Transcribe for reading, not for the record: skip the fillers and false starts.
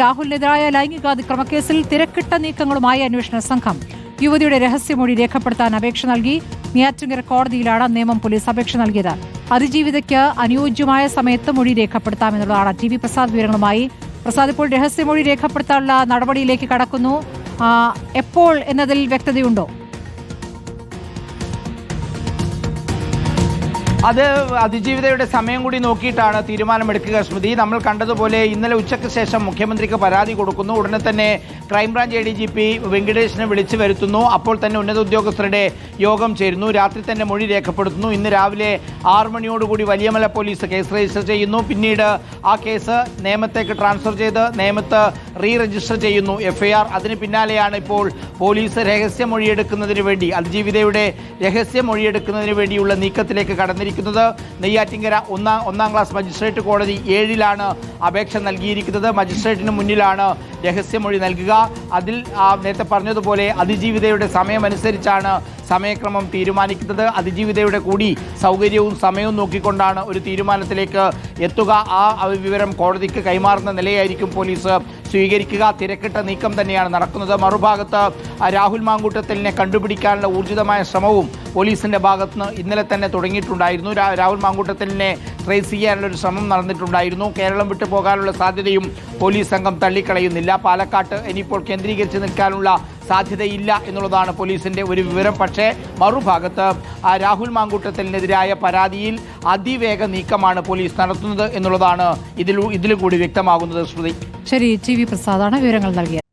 രാഹുലിനെതിരായ ലൈംഗികാതിക്രമ കേസിൽ തിരക്കിട്ട നീക്കങ്ങളുമായി അന്വേഷണ സംഘം. യുവതിയുടെ രഹസ്യമൊഴി രേഖപ്പെടുത്താൻ അപേക്ഷ നൽകി. നെയ്യാറ്റിൻകര കോടതിയിലാണ് നേമം പോലീസ് അപേക്ഷ നൽകിയത്. അതിജീവിതയ്ക്ക് അനുയോജ്യമായ സമയത്ത് മൊഴി രേഖപ്പെടുത്താമെന്നുള്ളതാണ്. ടി വി പ്രസാദ് വിവരങ്ങളുമായി. പ്രസാദ്, ഇപ്പോൾ രഹസ്യമൊഴി രേഖപ്പെടുത്താനുള്ള നടപടിയിലേക്ക് കടക്കുന്നു. എപ്പോൾ എന്നതിൽ വ്യക്തതയുണ്ടോ? അത് അതിജീവിതയുടെ സമയം കൂടി നോക്കിയിട്ടാണ് തീരുമാനമെടുക്കുക. സ്മൃതി, നമ്മൾ കണ്ടതുപോലെ ഇന്നലെ ഉച്ചയ്ക്ക് ശേഷം മുഖ്യമന്ത്രിക്ക് പരാതി കൊടുക്കുന്നു. ഉടനെ തന്നെ ക്രൈംബ്രാഞ്ച് ADGP വെങ്കിടേഷിനെ വിളിച്ചു വരുത്തുന്നു. അപ്പോൾ തന്നെ ഉന്നത ഉദ്യോഗസ്ഥരുടെ യോഗം ചേരുന്നു. രാത്രി തന്നെ മൊഴി രേഖപ്പെടുത്തുന്നു. ഇന്ന് രാവിലെ 6 മണിയോടുകൂടി വലിയമല പോലീസ് കേസ് രജിസ്റ്റർ ചെയ്യുന്നു. പിന്നീട് ആ കേസ് നേമത്തേക്ക് ട്രാൻസ്ഫർ ചെയ്ത് നേമത്ത് രജിസ്റ്റർ ചെയ്യുന്നു FIR. അതിന് പിന്നാലെയാണ് ഇപ്പോൾ പോലീസ് രഹസ്യമൊഴിയെടുക്കുന്നതിന് വേണ്ടി അതിജീവിതയുടെ രഹസ്യമൊഴിയെടുക്കുന്നതിന് വേണ്ടിയുള്ള നീക്കത്തിലേക്ക് കടന്നിരിക്കുന്നത്. നെയ്യാറ്റിൻകര ഒന്നാം ക്ലാസ് മജിസ്ട്രേറ്റ് കോടതി 7-ലാണ് അപേക്ഷ നൽകിയിരിക്കുന്നത്. മജിസ്ട്രേറ്റിന് മുന്നിലാണ് രഹസ്യമൊഴി നൽകുക. അതിൽ നേരത്തെ പറഞ്ഞതുപോലെ അതിജീവിതയുടെ സമയമനുസരിച്ചാണ് സമയക്രമം തീരുമാനിക്കുന്നത്. അതിജീവിതയുടെ കൂടി സൗകര്യവും സമയവും നോക്കിക്കൊണ്ടാണ് ഒരു തീരുമാനത്തിലേക്ക് എത്തുക. ആ വിവരം കോടതിക്ക് കൈമാറുന്ന നിലയായിരിക്കും പോലീസ് സ്വീകരിക്കുക. തിരക്കിട്ട നീക്കം തന്നെയാണ് നടക്കുന്നത്. മറുഭാഗത്ത് രാഹുൽ മാങ്കൂട്ടത്തിലിനെ കണ്ടുപിടിക്കാനുള്ള ഊർജിതമായ ശ്രമവും പോലീസിൻ്റെ ഭാഗത്തുനിന്ന് ഇന്നലെ തന്നെ തുടങ്ങിയിട്ടുണ്ടായിരുന്നു. രാഹുൽ മാങ്കൂട്ടത്തിലിനെ ട്രേസ് ചെയ്യാനുള്ള ഒരു ശ്രമം നടന്നിട്ടുണ്ടായിരുന്നു. കേരളം വിട്ടു പോകാനുള്ള സാധ്യതയും പോലീസ് സംഘം തള്ളിക്കളയുന്നില്ല. പാലക്കാട്ട് ഇനിയിപ്പോൾ കേന്ദ്രീകരിച്ച് നിൽക്കാനുള്ള സാധ്യതയില്ല എന്നുള്ളതാണ് പോലീസിൻ്റെ ഒരു വിവരം. പക്ഷേ മറുഭാഗത്ത് രാഹുൽ മാങ്കൂട്ടത്തിനെതിരായ പരാതിയിൽ അതിവേഗ നീക്കമാണ് പോലീസ് നടത്തുന്നത് എന്നുള്ളതാണ് ഇതിൽ കൂടി വ്യക്തമാകുന്നത്. ശ്രുതി, ശരി. ടി വി പ്രസാദാണ് വിവരങ്ങൾ നൽകിയത്.